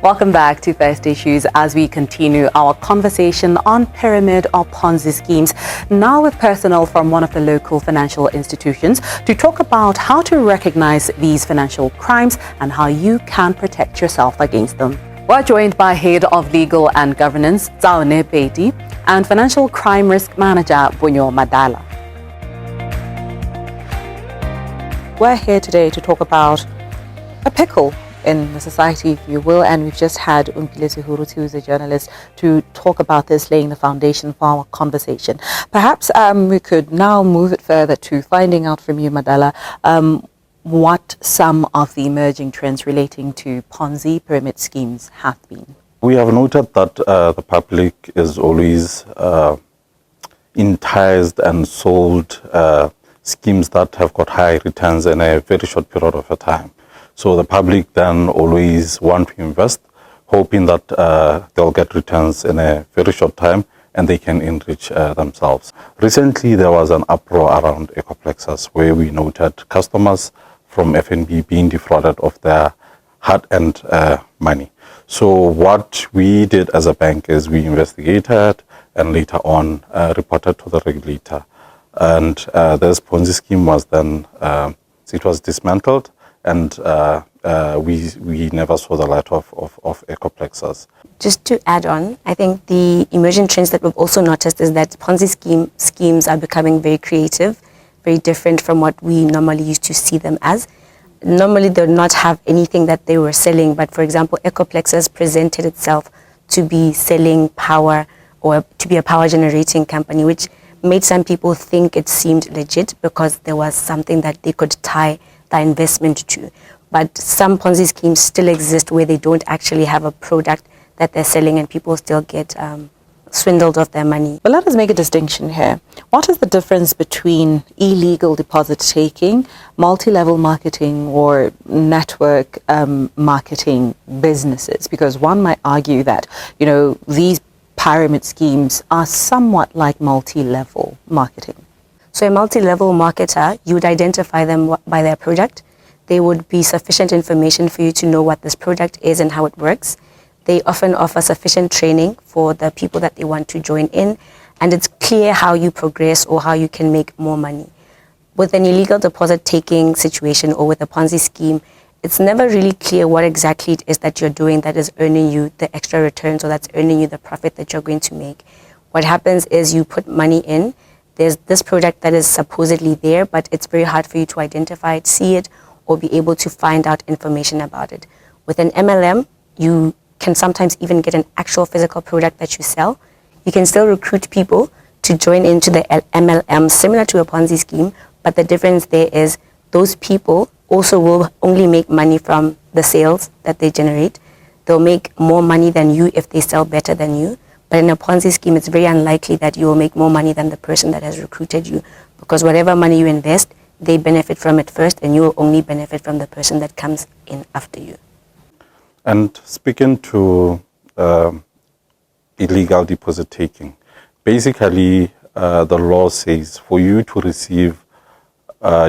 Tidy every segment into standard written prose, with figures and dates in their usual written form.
Welcome back to First Issues as we continue our conversation on pyramid or Ponzi schemes, now with personnel from one of the local financial institutions to talk about how to recognize these financial crimes and how you can protect yourself against them. We're joined by Head of Legal and Governance, Tsaone Bedi, and Financial Crime Risk Manager, Bonyo Madala. We're here today to talk about a pickle in the society, if you will, and we've just had Umpile Suhuruti, who's a journalist, to talk about this, laying the foundation for our conversation. Perhaps we could now move it further to finding out from you, Madala, what some of the emerging trends relating to Ponzi pyramid schemes have been. We have noted that the public is always enticed and sold schemes that have got high returns in a very short period of time. So the public then always want to invest, hoping that they'll get returns in a very short time and they can enrich themselves. Recently, there was an uproar around ecoplexes where we noted customers from Fnbb being defrauded of their hard-earned money. So what we did as a bank is we investigated and later on reported to the regulator. And this Ponzi scheme was then, it was dismantled, and we never saw the light of ecoplexes. Just to add on, I think the emerging trends that we've also noticed is that Ponzi schemes are becoming very creative, very different from what we normally used to see them as. Normally they would not have anything that they were selling, but for example, ecoplexes presented itself to be selling power or to be a power generating company, which made some people think it seemed legit because there was something that they could tie the investment to. But some Ponzi schemes still exist where they don't actually have a product that they're selling and people still get swindled of their money. But let us make a distinction here. What is the difference between illegal deposit taking, multi-level marketing, or network marketing businesses? Because one might argue that, you know, these pyramid schemes are somewhat like multi-level marketing. So a multi-level marketer, you would identify them by their product. There would be sufficient information for you to know what this product is and how it works. They often offer sufficient training for the people that they want to join in, and it's clear how you progress or how you can make more money. With an illegal deposit taking situation or with a Ponzi scheme, it's never really clear what exactly it is that you're doing that is earning you the extra returns or that's earning you the profit that you're going to make. What happens is you put money in, there's this product that is supposedly there, but it's very hard for you to identify it, see it, or be able to find out information about it. With an MLM, you can sometimes even get an actual physical product that you sell. You can still recruit people to join into the MLM, similar to a Ponzi scheme, but the difference there is those people also will only make money from the sales that they generate. They'll make more money than you if they sell better than you. But in a Ponzi scheme, it's very unlikely that you will make more money than the person that has recruited you, because whatever money you invest, they benefit from it first, and you will only benefit from the person that comes in after you. And speaking to illegal deposit taking, basically the law says for you to receive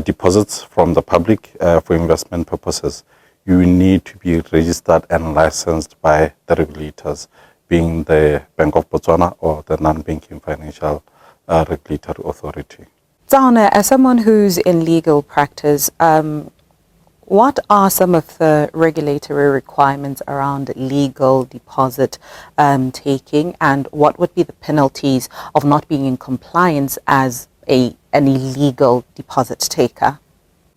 deposits from the public for investment purposes, you need to be registered and licensed by the regulators, being the Bank of Botswana or the non-banking financial regulatory authority. Tsaone, as someone who's in legal practice, what are some of the regulatory requirements around legal deposit taking, and what would be the penalties of not being in compliance as an illegal deposit taker?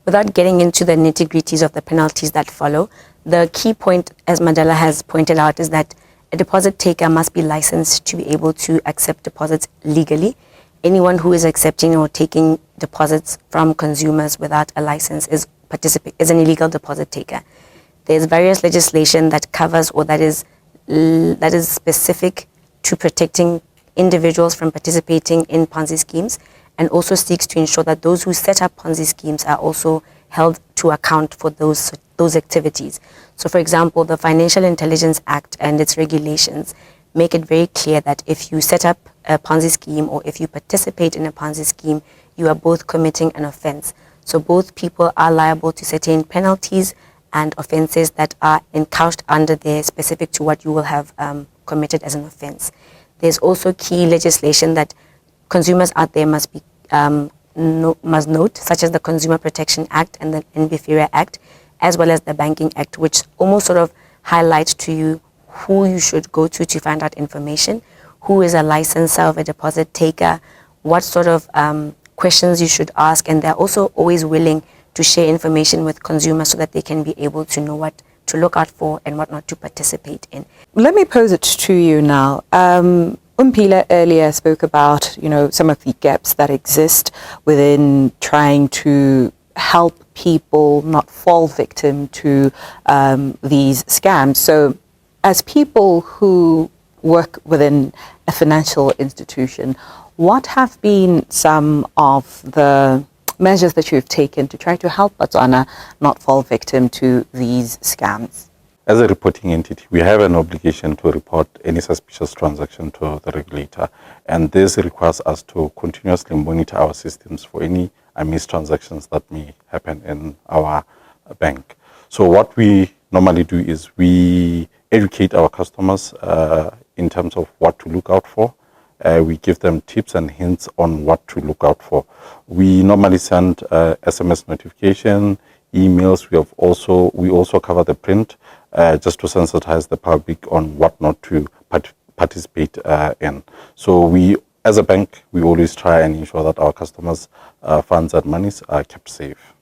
Without getting into the nitty-gritties of the penalties that follow, the key point, as Madala has pointed out, is that a deposit taker must be licensed to be able to accept deposits legally. Anyone who is accepting or taking deposits from consumers without a license is an illegal deposit taker. There's various legislation that covers or that is specific to protecting individuals from participating in Ponzi schemes, and also seeks to ensure that those who set up Ponzi schemes are also held to account for those activities. So for example, the Financial Intelligence Act and its regulations make it very clear that if you set up a Ponzi scheme or if you participate in a Ponzi scheme, you are both committing an offense. So both people are liable to certain penalties and offences that are encouched under there specific to what you will have committed as an offence. There's also key legislation that consumers out there must note, such as the Consumer Protection Act and the Fnbb Act, as well as the Banking Act, which almost sort of highlight to you who you should go to find out information, who is a licensor of a deposit taker, what sort of questions you should ask, and they're also always willing to share information with consumers so that they can be able to know what to look out for and what not to participate in. Let me pose it to you now. Umpila earlier spoke about, some of the gaps that exist within trying to help people not fall victim to these scams. So as people who work within a financial institution, what have been some of the measures that you've taken to try to help Botswana not fall victim to these scams? As a reporting entity, we have an obligation to report any suspicious transaction to the regulator, and this requires us to continuously monitor our systems for any amiss transactions that may happen in our bank. So what we normally do is we educate our customers in terms of what to look out for. We give them tips and hints on what to look out for. We normally send SMS notification, emails. We also cover the print just to sensitize the public on what not to participate in. So we, as a bank, we always try and ensure that our customers' funds and monies are kept safe.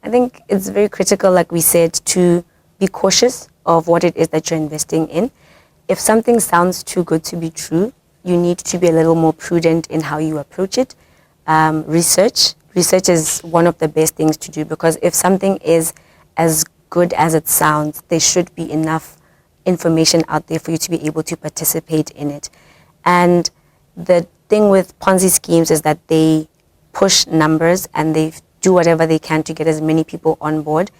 I think it's very critical, like we said, to be cautious of what it is that you're investing in. If something sounds too good to be true, you need to be a little more prudent in how you approach it. Research is one of the best things to do, because if something is as good as it sounds, there should be enough information out there for you to be able to participate in it. And the thing with Ponzi schemes is that they push numbers and they do whatever they can to get as many people on board.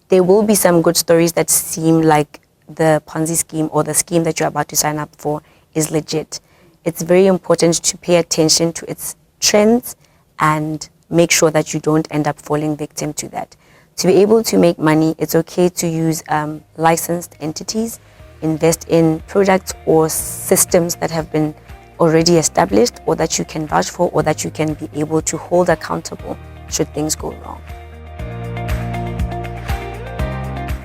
There will be some good stories that seem like the Ponzi scheme or the scheme that you're about to sign up for is legit. It's very important to pay attention to its trends and make sure that you don't end up falling victim to that. To be able to make money, it's okay to use licensed entities, invest in products or systems that have been already established or that you can vouch for or that you can be able to hold accountable should things go wrong.